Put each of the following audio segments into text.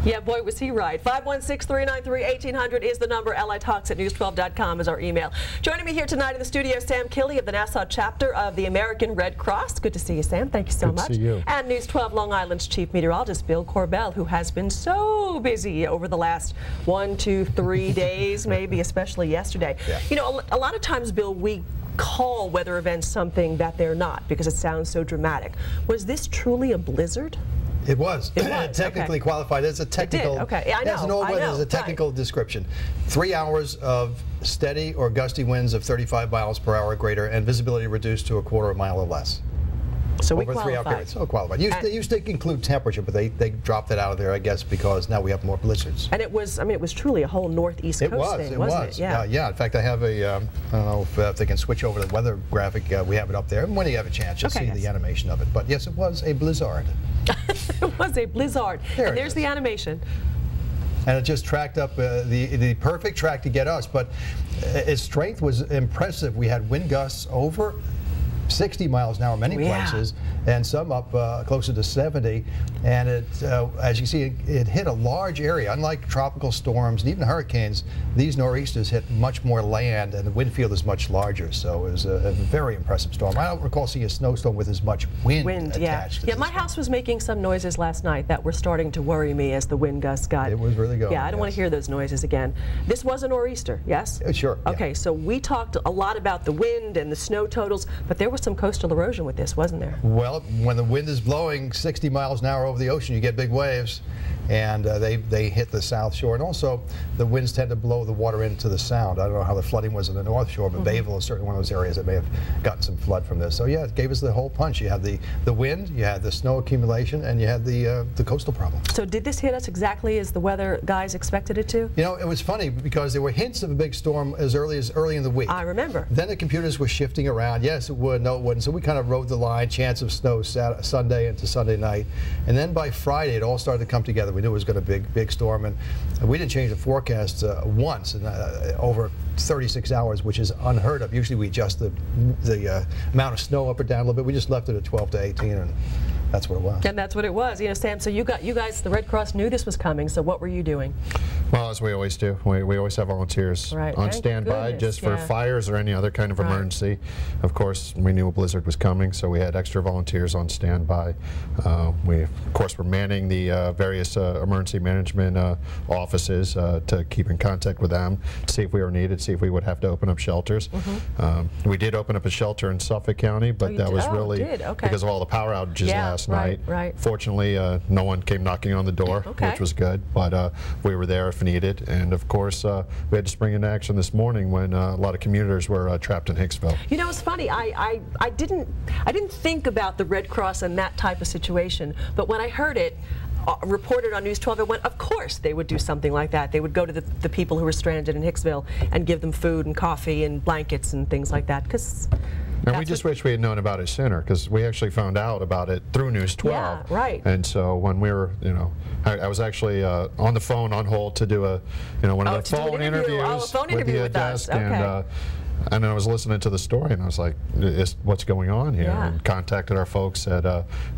Yeah, boy, was he right. 516-393-1800 is the number. LITalks@news12.com is our email. Joining me here tonight in the studio, Sam Kille of the Nassau chapter of the American Red Cross. Good to see you, Sam. Thank you so much. Good to see you. And News 12 Long Island's chief meteorologist, Bill Corbell, who has been so busy over the last 1, 2, 3 days, maybe especially yesterday. Yeah. You know, a lot of times, Bill, we call weather events something that they're not because it sounds so dramatic. Was this truly a blizzard? It was. It technically qualified as a technical. Okay, yeah, I know. As no weather is a technical description. 3 hours of steady or gusty winds of 35 miles per hour or greater, and visibility reduced to a quarter of a mile or less. So over 3 hour periods. So qualified. They used to include temperature, but they dropped it out of there, I guess, because now we have more blizzards. And it was, I mean, it was truly a whole northeast coast thing, wasn't it? Yeah. Yeah. In fact, I have a, I don't know if they can switch over to the weather graphic. We have it up there. And when you have a chance, you'll see the animation of it. But yes, it was a blizzard. It was a blizzard. And there's the animation. And it just tracked up the perfect track to get us. But its strength was impressive. We had wind gusts over 60 miles an hour in many places, and some up closer to 70. And it, as you see, it hit a large area. Unlike tropical storms and even hurricanes, these nor'easters hit much more land, and the wind field is much larger. So it was a very impressive storm. I don't recall seeing a snowstorm with as much wind attached. Yeah, my house was making some noises last night that were starting to worry me as the wind gusts got. It was really going. Yeah, I don't want to hear those noises again. This was a nor'easter, yes? Sure. Okay, so we talked a lot about the wind and the snow totals, but there was some coastal erosion with this, wasn't there? Well, when the wind is blowing 60 miles an hour over the ocean, you get big waves, and they hit the south shore. And also, the winds tend to blow the water into the sound. I don't know how the flooding was in the north shore, but Bayville is certainly one of those areas that may have gotten some flood from this. So yeah, it gave us the whole punch. You had the wind, you had the snow accumulation, and you had the coastal problem. So did this hit us exactly as the weather guys expected it to? You know, it was funny because there were hints of a big storm as early in the week. I remember. Then the computers were shifting around. Yes, it would. No, it wouldn't. So we kind of rode the line, chance of snow Sunday into Sunday night. And then by Friday, it all started to come together. We knew it was going to be a big storm. And we didn't change the forecast once in over 36 hours, which is unheard of. Usually we adjust the amount of snow up or down a little bit. We just left it at 12 to 18, and that's what it was. And that's what it was. You know, Sam, so you guys, the Red Cross knew this was coming, so what were you doing? Well, as we always do, we always have volunteers on standby just for fires or any other kind of emergency. Of course, we knew a blizzard was coming, so we had extra volunteers on standby. We, of course, were manning the various emergency management offices to keep in contact with them, to see if we were needed, see if we would have to open up shelters. We did open up a shelter in Suffolk County, but that was really because of all the power outages last night. Fortunately, no one came knocking on the door, which was good, but we were there if needed. And of course, we had to spring into action this morning when a lot of commuters were trapped in Hicksville. You know, it's funny. I didn't think about the Red Cross in that type of situation, but when I heard it reported on News 12, I went, of course they would do something like that. They would go to the people who were stranded in Hicksville and give them food and coffee and blankets and things like that. And we just wish we had known about it sooner, because we actually found out about it through News 12. Yeah, right. And so when we were, you know, I was actually on the phone on hold to do one of the phone interviews with the desk, and I was listening to the story, and I was like, what's going on here? And contacted our folks at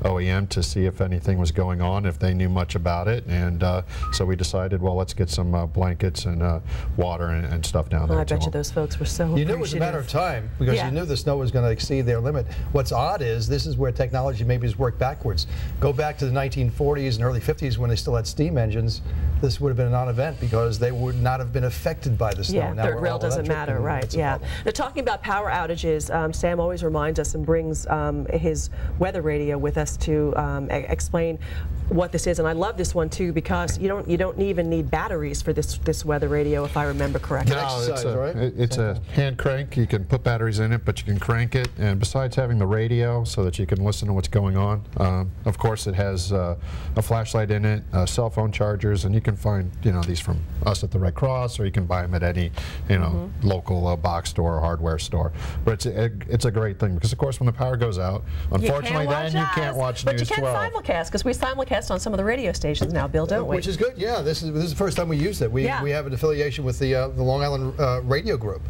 OEM to see if anything was going on, if they knew much about it. And so we decided, well, let's get some blankets and water and stuff down there. I bet you those folks were so appreciative. You knew it was a matter of time, because you knew the snow was going to exceed their limit. What's odd is this is where technology maybe has worked backwards. Go back to the 1940s and early 50s when they still had steam engines. This would have been a non-event because they would not have been affected by the snow. Yeah, third rail doesn't matter, right? Yeah. Now, talking about power outages, Sam always reminds us and brings his weather radio with us to explain what this is. And I love this one too, because you don't even need batteries for this weather radio, if I remember correctly. No, it's a hand crank. You can put batteries in it, but you can crank it. And besides having the radio so that you can listen to what's going on, of course it has a flashlight in it, cell phone chargers, and you can find these from us at the Red Cross, or you can buy them at any local box store or hardware store. But it's a great thing, because of course when the power goes out, unfortunately then you can't watch News 12. But you can simulcast, because we simulcast on some of the radio stations now, Bill, don't we? Which is good. Yeah, this is the first time we used it. We have an affiliation with the Long Island Radio Group,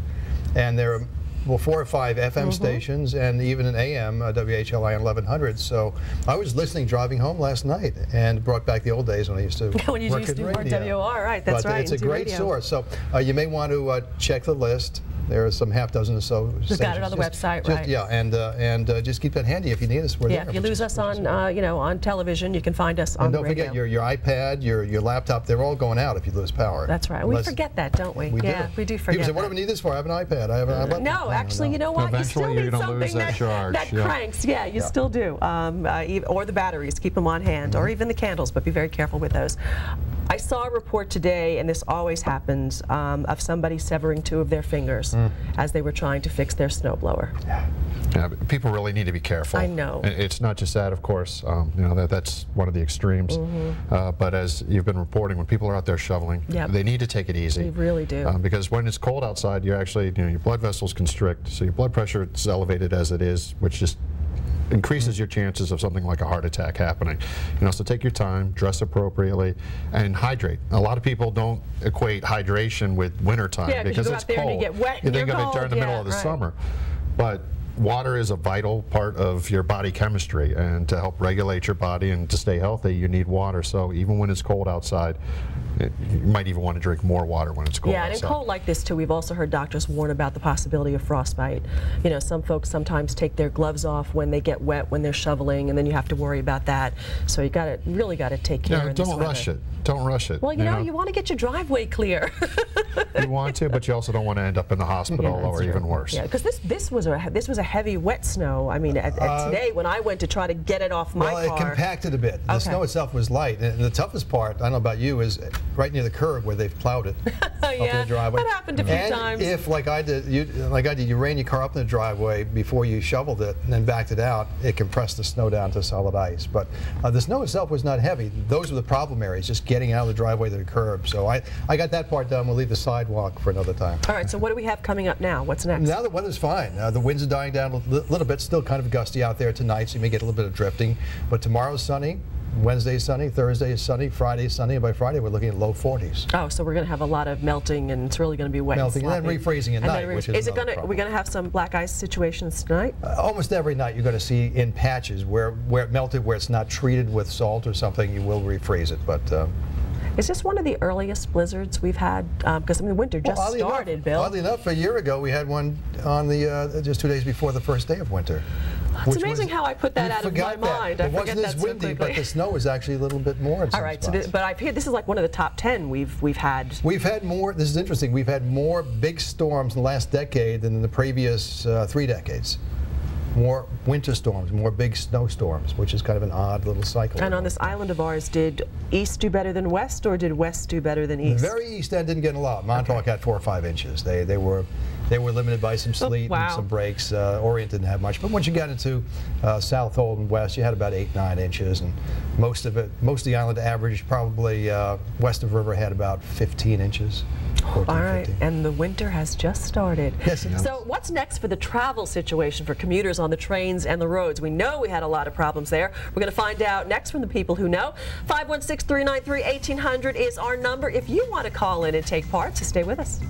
and they're well, 4 or 5 FM stations and even an AM, WHLI on 1100. So I was listening driving home last night and brought back the old days when I used to when you work used in to work radio. WOR, right? That's right. It's a great source. So you may want to check the list. There are some half dozen or so. We've got it on the website, right? Yeah, and just keep that handy if you need us. We're there. If you lose us on, you know, on television, you can find us on the radio. And don't forget your iPad, your laptop. They're all going out if you lose power. That's right. We forget that, don't we? We do. We do forget. People say, "What do we need this for? I have an iPad. I have an iPad." No, actually, you know what? Eventually, you still need something that cranks. Yeah, you still do. Or the batteries. Keep them on hand, or even the candles. But be very careful with those. I saw a report today, and this always happens, of somebody severing 2 of their fingers as they were trying to fix their snowblower. Yeah, people really need to be careful. I know. It's not just that, of course. You know, that's one of the extremes. But as you've been reporting, when people are out there shoveling, they need to take it easy. They really do. Because when it's cold outside, you actually, you know, your blood vessels constrict, so your blood pressure is elevated as it is, which just increases your chances of something like a heart attack happening. You know, so take your time, dress appropriately, and hydrate. A lot of people don't equate hydration with wintertime because it's cold. And you get wet you think of it during the middle of the summer. But water is a vital part of your body chemistry, and to help regulate your body and to stay healthy, you need water. So even when it's cold outside, you might even want to drink more water when it's cold outside. And in cold like this too, we've also heard doctors warn about the possibility of frostbite. You know, some folks sometimes take their gloves off when they get wet when they're shoveling, and then you have to worry about that. So you really got to take care of this don't rush it. Don't rush it. Well, you know, you want to get your driveway clear. You want to, but you also don't want to end up in the hospital or even worse. Yeah, because this was a heavy wet snow. I mean, today when I went to try to get it off my car. Well, it compacted a bit. The snow itself was light, and the toughest part, I don't know about you, is right near the curb where they've plowed it up in the driveway. That happened a few times. If, like I did, you ran your car up in the driveway before you shoveled it and then backed it out, it compressed the snow down to solid ice. But the snow itself was not heavy. Those were the problem areas, just getting out of the driveway to the curb. So I got that part done. We'll leave the sidewalk for another time. All right, so what do we have coming up now? What's next? Now the weather's fine. The winds are dying down a little bit, still kind of gusty out there tonight, so you may get a little bit of drifting. But tomorrow's sunny. Wednesday is sunny, Thursday is sunny, Friday is sunny, and by Friday we're looking at low 40s. Oh, so we're going to have a lot of melting, and it's really going to be wet. Melting, and then rephrasing at night, which is it going to? We're going to have some black ice situations tonight. Almost every night you're going to see in patches where it melted, where it's not treated with salt or something. You will rephrase it, but. Is this one of the earliest blizzards we've had? Because I mean, winter just started, Bill. Oddly enough, a year ago we had one on the just 2 days before the first day of winter. It's amazing how I put that out of my mind. It wasn't as windy, but the snow was actually a little bit more. All right, but I've heard this is like one of the top 10 we've had. We've had more. This is interesting. We've had more big storms in the last decade than in the previous 3 decades. More winter storms, more big snowstorms, which is kind of an odd little cycle. And on this island of ours, did East do better than West, or did West do better than East? The very East end didn't get a lot. Montauk had 4 or 5 inches. They were limited by some sleet and some breaks. Orient didn't have much, but once you got into South Hold and West, you had about 8, 9 inches, and most of the island average probably west of River had about 15 inches. 14, all right, 15. And the winter has just started. Yes, it has. So what's next for the travel situation for commuters on the trains and the roads? We know we had a lot of problems there. We're going to find out next from the people who know. 516-393-1800 is our number if you want to call in and take part, so stay with us.